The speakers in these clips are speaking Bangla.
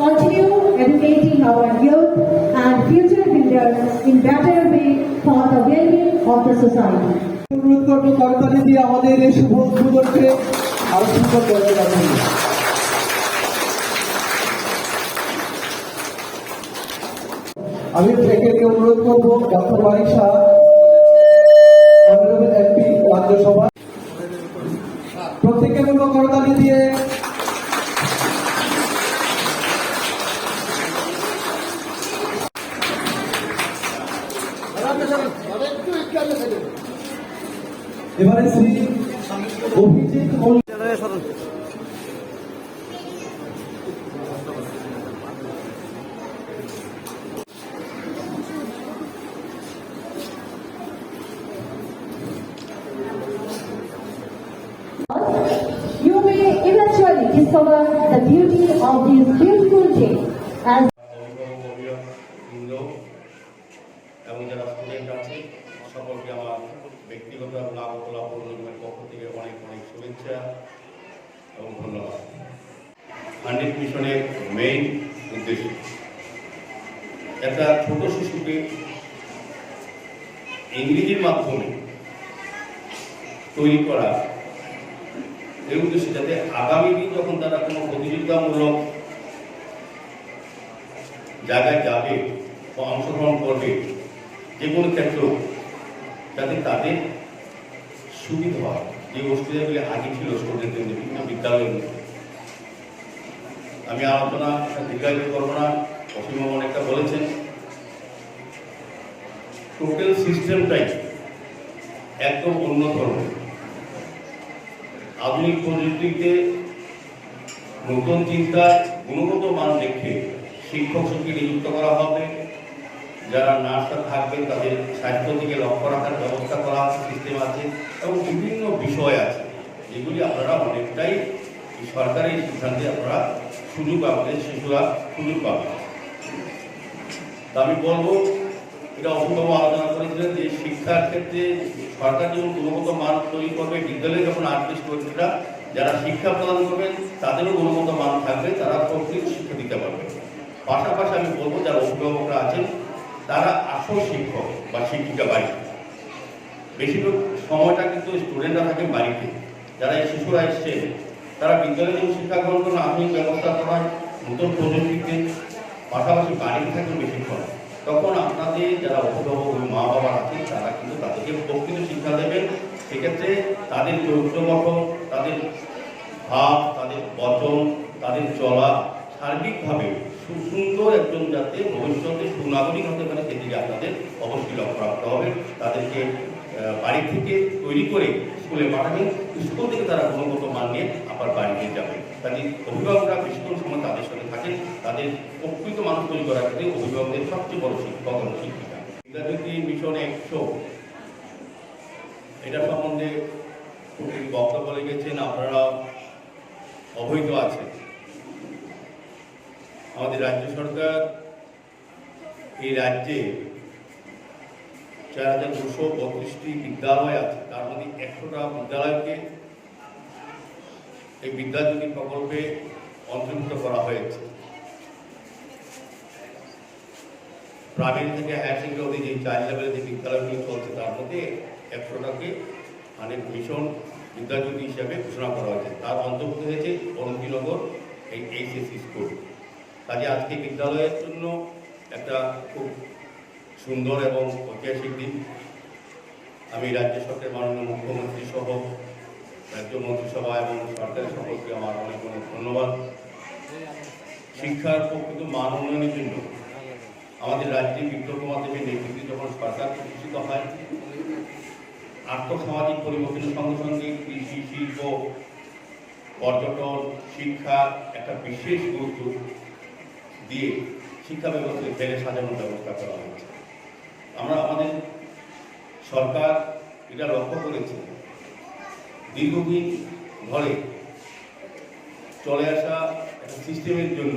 continue educating our youth and future builders in better way for the well-being of the society. অনুরোধ করব করতালি দিয়ে আমাদের এই শুভ উদ্বোধনকে আরো সুন্দর করে রাখুন। আমি থেকে অনুরোধ করব doctor Warrick Shah, honourable MP Rajya Sabha, প্রত্যেককে বলব করতালি দিয়ে এবারে Shri Abhijit You may eventually discover the beauty of this beautiful day as এবং যারা স্টুডেন্ট আছে সকলকে আমার ব্যক্তিগত এবং আগরতলা পৌর নিগমের পক্ষ থেকে অনেক অনেক শুভেচ্ছা এবং ধন্যবাদ। 100 মিশনের মেইন উদ্দেশ্য একটা ছোট শিশুকে ইংরেজির মাধ্যমে তৈরি করা, এই উদ্দেশ্যে যাতে আগামী দিন যখন তারা কোনো প্রতিযোগিতামূলক জায়গায় যাবে বা অংশগ্রহণ করবে যে কোনো ক্ষেত্র, যাতে তাদের সুবিধা হয়। যে অসুবিধাগুলি আগে ছিল স্টুডেন্টদের বিভিন্ন বিদ্যালয়ের মধ্যে, আমি আলোচনা দীর্ঘায়িত করবো না, অসীম অনেকটা বলেছেন। টোটাল সিস্টেমটাই একদম অন্য ধরনের আধুনিক প্রযুক্তিতে নতুন চিন্তা গুণগত মান রেখে শিক্ষক শিক্ষিকা নিযুক্ত করা হবে। যারা নার্সরা থাকবেন তাদের স্বাস্থ্য দিকে লক্ষ্য রাখার ব্যবস্থা করা সিস্টেম আছে এবং বিভিন্ন বিষয় আছে যেগুলি আপনারা অনেকটাই সরকারি সিদ্ধান্তে আপনারা সুযোগ পাবেন, শিশুরা সুযোগ পাবেন। তা আমি বলবো, এটা অসুবিধা আলোচনা করেছিলেন যে শিক্ষার ক্ষেত্রে সরকার যেমন গুণগত মান তৈরি করবে, বিদ্যালয়ে যখন আসবে স্টুডেন্টরা যারা শিক্ষা প্রদান করবেন তাদেরও গুণগত মান থাকবে, তারা প্রকৃত শিক্ষা দিতে পারবে। পাশাপাশি আমি বলবো যারা অভিভাবকরা আছেন তারা আসল শিক্ষক বা শিক্ষিকা বাড়িতে, বেশিরভাগ সময়টা কিন্তু স্টুডেন্টরা থাকেন বাড়িতে। যারা এই শিশুরা এসছে তারা বিদ্যালয়ে যেমন শিক্ষা গ্রহণ করেন, আধুনিক ব্যবস্থা করায় নতুন প্রযুক্তিতে, পাশাপাশি বাড়িতে থাকেন বেশিক্ষণ। তখন আপনাদের যারা অভিভাবক মা বাবা আছেন তারা কিন্তু তাদেরকে প্রকৃত শিক্ষা দেবেন। সেক্ষেত্রে তাদের চরিত্র গঠন, তাদের ভাব, তাদের বচন, তাদের চলা সার্বিকভাবে সুন্দর একজন যাতে ভবিষ্যতে সুনাগরিক হতে পারে সেদিকে আপনাদের অবশ্যই লক্ষ্য রাখতে হবে। তাদেরকে বাড়ি থেকে তৈরি করে স্কুলে পাঠাবেন, স্কুল থেকে তারা গুণগত মান নিয়ে আবার বাড়িতে যাবে। কাজে অভিভাবকরা বেশিক্ষণ সময় তাদের সাথে থাকেন, তাদের প্রকৃত মানুষ তৈরি করার ক্ষেত্রে অভিভাবকদের সবচেয়ে বড় শিক্ষক এবং শিক্ষিকা। বিদ্যাজ্যোতি মিশন 100 এটা সম্বন্ধে বক্তব্য লিখেছেন, আপনারা অবহিত আছেন। আমাদের রাজ্য সরকার এই রাজ্যে 4232টি বিদ্যালয় আছে, তার মধ্যে 100টা বিদ্যালয়কে এই বিদ্যাজ্যোতি প্রকল্পে অন্তর্ভুক্ত করা হয়েছে। প্রাইমারি থেকে হায়ার সেকেন্ডারি অবধি যে চাইল্ড লেভেলে যে বিদ্যালয়গুলি চলছে তার মধ্যে 100টাকে মিশন বিদ্যাজ্যোতি হিসাবে ঘোষণা করা হয়েছে। তার অন্তর্ভুক্ত হয়েছে অরুণগীনগর এই এইচএসসি স্কুল। কাজে আজকে বিদ্যালয়ের জন্য একটা খুব সুন্দর এবং ঐতিহাসিক দিন। আমি রাজ্য সরকারের মাননীয় মুখ্যমন্ত্রী সহ রাজ্য মন্ত্রিসভা এবং সরকারের সকলকে আমার অনেক অনেক ধন্যবাদ। শিক্ষার প্রকৃত মান উন্নয়নের জন্য আমাদের রাজ্যে বিপ্লব কুমার দেবের নেতৃত্বে যখন সরকার প্রতিষ্ঠিত হয়, আর্থসামাজিক পরিবর্তনের সঙ্গে সঙ্গে কৃষি, শিল্প, পর্যটন, শিক্ষা একটা বিশেষ গুরুত্ব দিয়ে শিক্ষা ব্যবস্থাকে ফেলে সাজানোর ব্যবস্থা করা হয়েছে। আমরা আমাদের সরকার এটা লক্ষ্য করেছে, দীর্ঘদিন ধরে চলে আসা একটা সিস্টেমের জন্য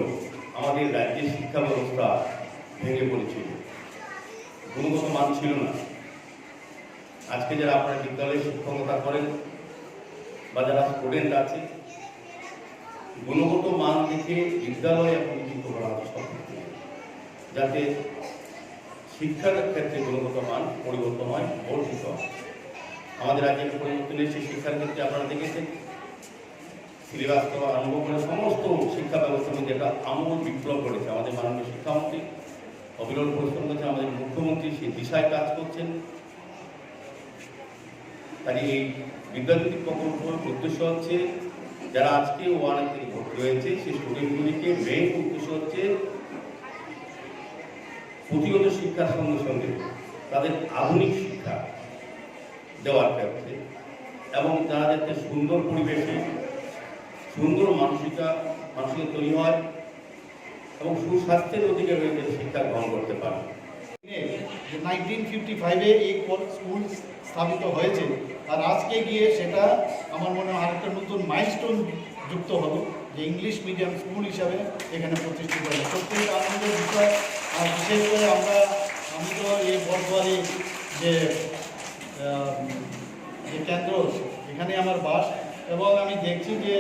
আমাদের রাজ্যের শিক্ষা ব্যবস্থা ভেঙে পড়েছিল, গুণগত মান ছিল না। আজকে যারা আপনারা বিদ্যালয়ে শিক্ষকতা করেন বা যারা স্টুডেন্ট আছে গুণগত মান দেখে বিদ্যালয় এখন কিন্তু করা হচ্ছে, যাতে শিক্ষার ক্ষেত্রে গুণগত মান পরিবর্তন হয়, বর্ধিত হয়। আমাদের রাজ্যের পরিবর্তন এসে শিক্ষার ক্ষেত্রে আপনারা দেখেছেন সিলেবাস থেকে আরম্ভ করে সমস্ত শিক্ষা ব্যবস্থার মধ্যে একটা আমূল বিপ্লব ঘটেছে। আমাদের মাননীয় শিক্ষামন্ত্রী অবিরল পরিশ্রম করছেন, আমাদের মুখ্যমন্ত্রী সেই দিশায় কাজ করছেন। তাই এই বিদ্যাজ্যোতি প্রকল্পের উদ্দেশ্য হচ্ছে যারা আজকে 1 থেকে ভর্তি হয়েছে সেই স্টুডেন্টগুলিকে মেইন উদ্দেশ্য হচ্ছে পুঁথিগত শিক্ষার সঙ্গে সঙ্গে তাদের আধুনিক শিক্ষা দেওয়ার ক্ষেত্রে, এবং তারা যাতে সুন্দর পরিবেশে সুন্দর মানসিকতা তৈরি হয় এবং সুস্বাস্থ্যের অধিকার রয়েছে শিক্ষা গ্রহণ করতে পারে। 1955-এ এই স্কুল স্থাপিত হয়েছে, আর আজকে গিয়ে সেটা আমার মনে হয় আরেকটা নতুন মাইলস্টোন যুক্ত হলো, যে ইংলিশ মিডিয়াম স্কুল হিসাবে এখানে প্রতিষ্ঠিত হলো। সত্যি আনন্দের বিষয়। আর বিশেষ করে আমি তো এই বর্ধমানে যে কেন্দ্র, এখানে আমার বাস, এবং আমি দেখছি যে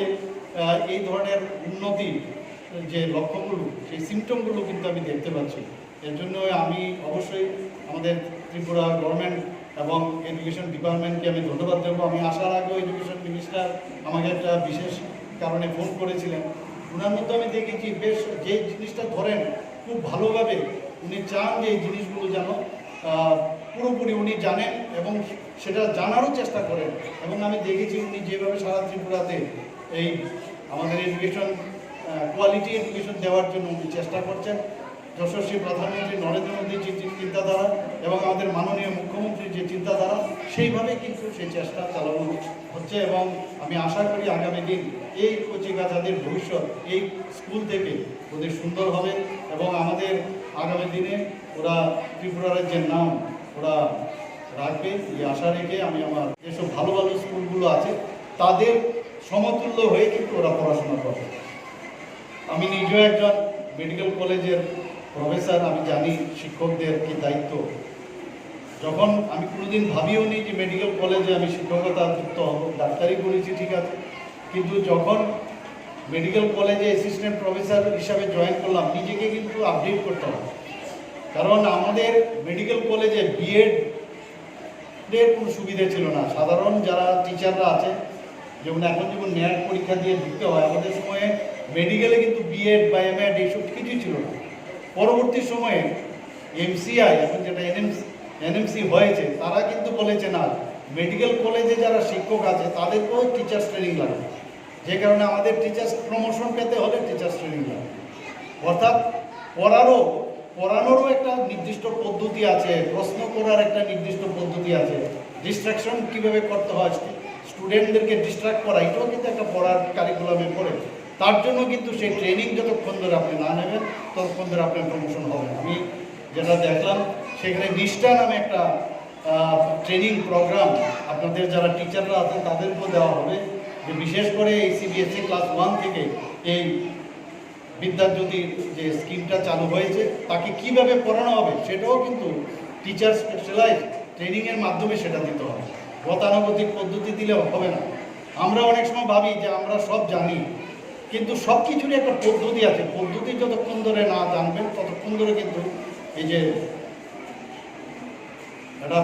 এই ধরনের উন্নতি যে লক্ষ্যগুলো, সেই সিমটমগুলো কিন্তু আমি দেখতে পাচ্ছি। এর জন্য আমি অবশ্যই আমাদের ত্রিপুরা গভর্নমেন্ট এবং এডুকেশন ডিপার্টমেন্টকে আমি ধন্যবাদ দেবো। আমি আসার আগেও এডুকেশন মিনিস্টার আমাকে একটা বিশেষ কারণে ফোন করেছিলেন। ওনার মধ্যে আমি দেখেছি বেশ যে জিনিসটা ধরেন খুব ভালোভাবে উনি চান যে এই জিনিসগুলো যেন পুরোপুরি উনি জানেন এবং সেটা জানারও চেষ্টা করেন। এবং আমি দেখেছি উনি যেভাবে সারা ত্রিপুরাতে এই আমাদের এডুকেশন কোয়ালিটি এডুকেশন দেওয়ার জন্য উনি চেষ্টা করছেন। যশস্বী প্রধানমন্ত্রী নরেন্দ্র মোদীর যে চিন্তাধারা এবং আমাদের মাননীয় মুখ্যমন্ত্রীর যে চিন্তাধারা, সেইভাবে কিন্তু সেই চেষ্টা চালানো হচ্ছে। এবং আমি আশা করি আগামী দিন এই কচিকাচাদের ভবিষ্যৎ এই স্কুল থেকে ওদের সুন্দর হবে এবং আমাদের আগামী দিনে ওরা ত্রিপুরা রাজ্যের নাম ওরা রাখবে, এই আশা রেখে আমি আমার যেসব ভালো ভালো স্কুলগুলো আছে তাদের সমতুল্য হয়ে কিন্তু ওরা পড়াশোনা করবে। আমি নিজেও একজন মেডিকেল কলেজের প্রফেসর, আমি জানি শিক্ষকদের কি দায়িত্ব। যখন আমি কোনোদিন ভাবিও নি যে মেডিকেল কলেজে আমি শিক্ষকতা যুক্ত হব, ডাক্তারি করেছি ঠিক আছে, কিন্তু যখন মেডিকেল কলেজে অ্যাসিস্ট্যান্ট প্রফেসর হিসাবে জয়েন করলাম, নিজেকে কিন্তু আপডেট করতে হবে। কারণ আমাদের মেডিকেল কলেজে বিএডের কোনো সুবিধা ছিল না। সাধারণ যারা টিচাররা আছে, যেমন এখন যেমন নেট পরীক্ষা দিয়ে ঢুকতে হয়, আমাদের সময়ে মেডিকেলে কিন্তু বিএড বা এমএড এইসব কিছুই ছিল না। পরবর্তী সময়ে এমসিআই, এখন যেটা এনএমসি হয়েছে, তারা কিন্তু বলেছে না, মেডিকেল কলেজে যারা শিক্ষক আছে তাদেরকেও টিচার্স ট্রেনিং লাগবে। যে কারণে আমাদের টিচার্স প্রমোশন পেতে হলে টিচার্স ট্রেনিং লাগবে। অর্থাৎ পড়ানোরও একটা নির্দিষ্ট পদ্ধতি আছে, প্রশ্ন করার একটা নির্দিষ্ট পদ্ধতি আছে, ডিস্ট্রাকশন কীভাবে করতে হয়, স্টুডেন্টদেরকে ডিস্ট্রাক্ট করা, এটাও কিন্তু একটা পড়ার কারিকুলামে পড়ে। তার জন্য কিন্তু সেই ট্রেনিং যতক্ষণ ধরে আপনি না নেবেন ততক্ষণ ধরে আপনার প্রমোশন হবে। আমি যেটা দেখলাম সেখানে নিষ্ঠা নামে একটা ট্রেনিং প্রোগ্রাম আপনাদের যারা টিচাররা আছেন তাদেরকেও দেওয়া হবে, যে বিশেষ করে এই সিবিএসসি ক্লাস 1 থেকে এই বিদ্যাজ্যোতির যে স্কিমটা চালু হয়েছে তাকে কিভাবে পড়ানো হবে সেটাও কিন্তু টিচার স্পেশালাইজ ট্রেনিংয়ের মাধ্যমে সেটা দিতে হবে। গতানুগতিক পদ্ধতি দিলে হবে না। আমরা অনেক সময় ভাবি যে আমরা সব জানি, কিন্তু সব কিছুরই একটা পদ্ধতি আছে। পদ্ধতি যতক্ষণ ধরে না জানবেন ততক্ষণ ধরে কিন্তু এই যে একটা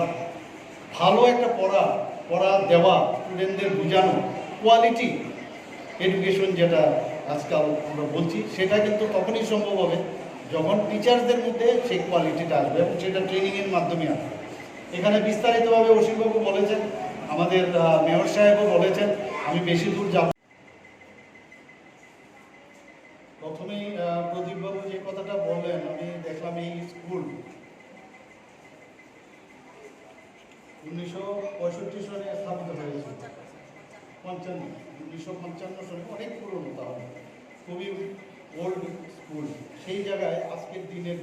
ভালো একটা পড়া দেওয়া, স্টুডেন্টদের বোঝানো, কোয়ালিটি এডুকেশন যেটা আজকাল আমরা বলছি, সেটা কিন্তু তখনই সম্ভব হবে যখন টিচারদের মধ্যে সেই কোয়ালিটিটা আসবে এবং সেটা ট্রেনিংয়ের মাধ্যমে আসবে। এখানে বিস্তারিতভাবে অসীমবাবু বলেছেন, আমাদের মেয়র সাহেবও বলেছেন, আমি বেশি দূর যাব। প্রথমেই প্রদীপবাবু যে কথাটা বললেন, আমি দেখলাম এই স্কুল 1965 সালে স্থাপিত হয়েছে, 1955 সালে, অনেক পুরনো, তাহলে খুবই ওল্ড স্কুল। সেই জায়গায় আজকের দিনের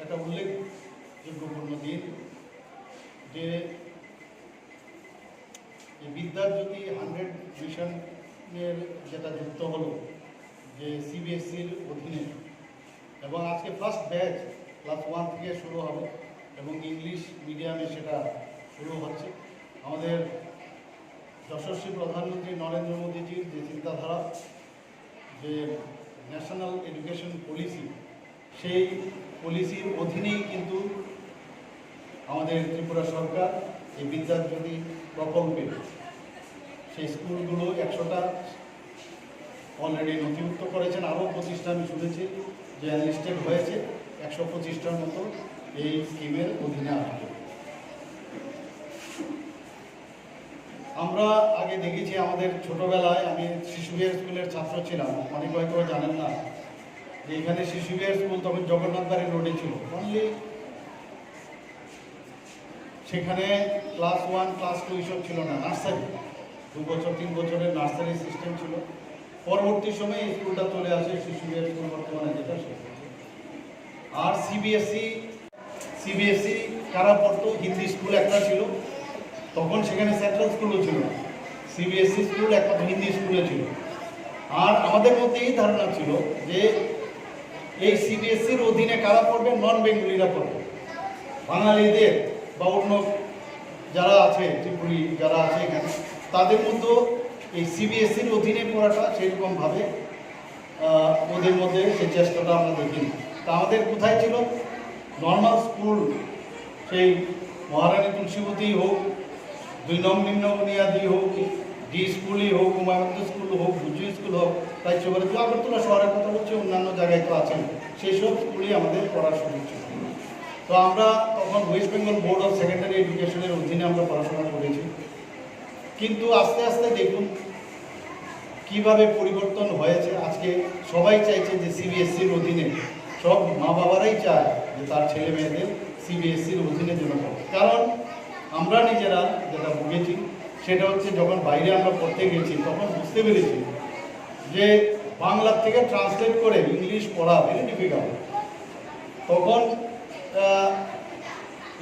একটা উল্লেখযোগ্যপূর্ণ দিন, যে বিদ্যাজ্যোতি 100 মিশনের যেটা যুক্ত হলো, যে সিবিএসসির অধীনে, এবং আজকে ফার্স্ট ব্যাচ ক্লাস 1 থেকে শুরু হবে এবং ইংলিশ মিডিয়ামে সেটা শুরু হচ্ছে। আমাদের যশস্বী প্রধানমন্ত্রী নরেন্দ্র মোদীজির যে চিন্তাধারা, যে ন্যাশনাল এডুকেশন পলিসি, সেই পলিসির অধীনেই কিন্তু আমাদের ত্রিপুরা সরকার এই বিদ্যাজ্যোতি প্রকল্পে সেই স্কুলগুলো 100টা অলরেডি নথিভুক্ত করেছেন। আরও 25টা আমি শুনেছি যে অ্যানলিস্টেড হয়েছে, 125টার মতো এই স্কিমের অধীনে আসবে। আমরা আগে দেখেছি আমাদের ছোটবেলায়, আমি শিশু বিহার স্কুলের ছাত্র ছিলাম, অনেক হয়তো জানেন না যে এখানে শিশু বিহার স্কুল তখন জগন্নাথ বাড়ি রোডে ছিল অনলি। সেখানে ক্লাস 1 ক্লাস 2 এসব ছিল না, নার্সারি 2 বছর 3 বছরের নার্সারি সিস্টেম ছিল। পরবর্তী সময়ে এই স্কুলটা চলে আসে শিশু বিহার স্কুল বর্তমানে যেটা সেটা। আর সিবিএসই কারা পড়তো, হিন্দি স্কুল একটা ছিল, তখন সেখানে সেন্ট্রাল স্কুলও ছিল না, সিবিএসই স্কুল একমাত্র হিন্দি স্কুলে ছিল। আর আমাদের মধ্যে এই ধারণা ছিল যে এই সিবিএসইর অধীনে কারা পড়বে, নন বেঙ্গলিরা পড়বে, বাঙালিদের বা অন্য যারা আছে ত্রিপুরী যারা আছে এখানে তাদের মধ্যে এই সিবিএসইর অধীনে পড়াটা সেরকমভাবে ওদের মধ্যে সেই চেষ্টাটা আমরা দেখিনি। তা আমাদের কোথায় ছিল, নর্মাল স্কুল, সেই মহারানী তুলসীবতী হোক, 2 নং নিম্ন বুনিয়াদি হোক, ডি স্কুলই হোক, উমানন্দ স্কুল হোক, বুজু স্কুল হোক, তাই চোখে আগরতলা শহরের কথা হচ্ছে, অন্যান্য জায়গায় তো আছেন, সেই সব স্কুলই আমাদের পড়ার সুযোগ ছিল। তো আমরা তখন West Bengal board of secondary এডুকেশনের অধীনে আমরা পড়াশোনা করেছি। কিন্তু আস্তে আস্তে দেখুন কিভাবে পরিবর্তন হয়েছে। আজকে সবাই চাইছে যে সিবিএসসির অধীনে, সব মা বাবারাই চায় যে তার ছেলে মেয়েদের সিবিএসসির অধীনে যেন পড়ে। কারণ আমরা নিজেরা যেটা ভুগেছি সেটা হচ্ছে, যখন বাইরে আমরা পড়তে গেছি তখন বুঝতে পেরেছি যে বাংলার থেকে ট্রান্সলেট করে ইংলিশ পড়া ভেরি ডিফিকাল্ট। তখন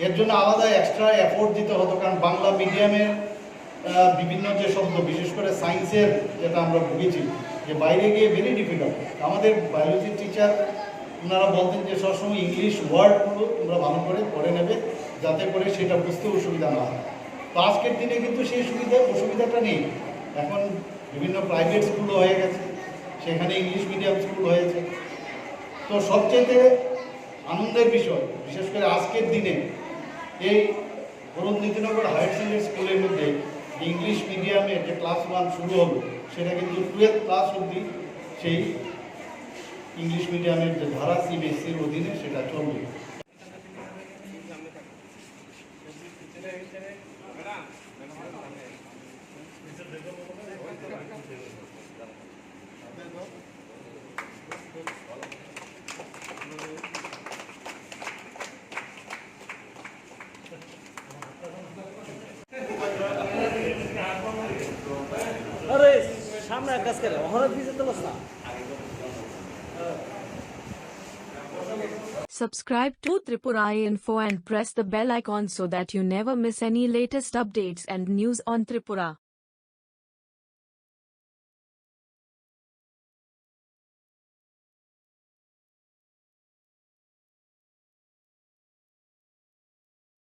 এর জন্য আলাদা এক্সট্রা এফোর্ট দিতে হতো, কারণ বাংলা মিডিয়ামের বিভিন্ন যে শব্দ, বিশেষ করে সায়েন্সের যেটা আমরা ভুগেছি যে বাইরে গিয়ে ভেরি ডিফিকাল্ট। আমাদের বায়োলজির টিচার ওনারা বলতেন যে সবসময় ইংলিশ ওয়ার্ডগুলো তোমরা ভালো করে পড়ে নেবে, যাতে করে সেটা বুঝতে অসুবিধা না হয়। তো আজকের দিনে কিন্তু সেই অসুবিধাটা নেই। এখন বিভিন্ন প্রাইভেট স্কুলও হয়ে গেছে, সেখানে ইংলিশ মিডিয়াম স্কুল হয়েছে। তো সবচেয়ে আনন্দের বিষয়, বিশেষ করে আজকের দিনে এই অরুন্ধতিনগর হায়ার সেকেন্ডারি স্কুলের মধ্যে ইংলিশ মিডিয়ামে যে ক্লাস 1 শুরু হলো, সেটা কিন্তু 12th ক্লাস অবধি সেই ইংলিশ মিডিয়ামের যে ধারা সিবিএসসির অধীনে সেটা চলবে। আরে সামনে কাজ করে হঠাৎ দিতে তো বস না। Subscribe to Tripura Info and press the bell icon so that you never miss any latest updates and news on Tripura.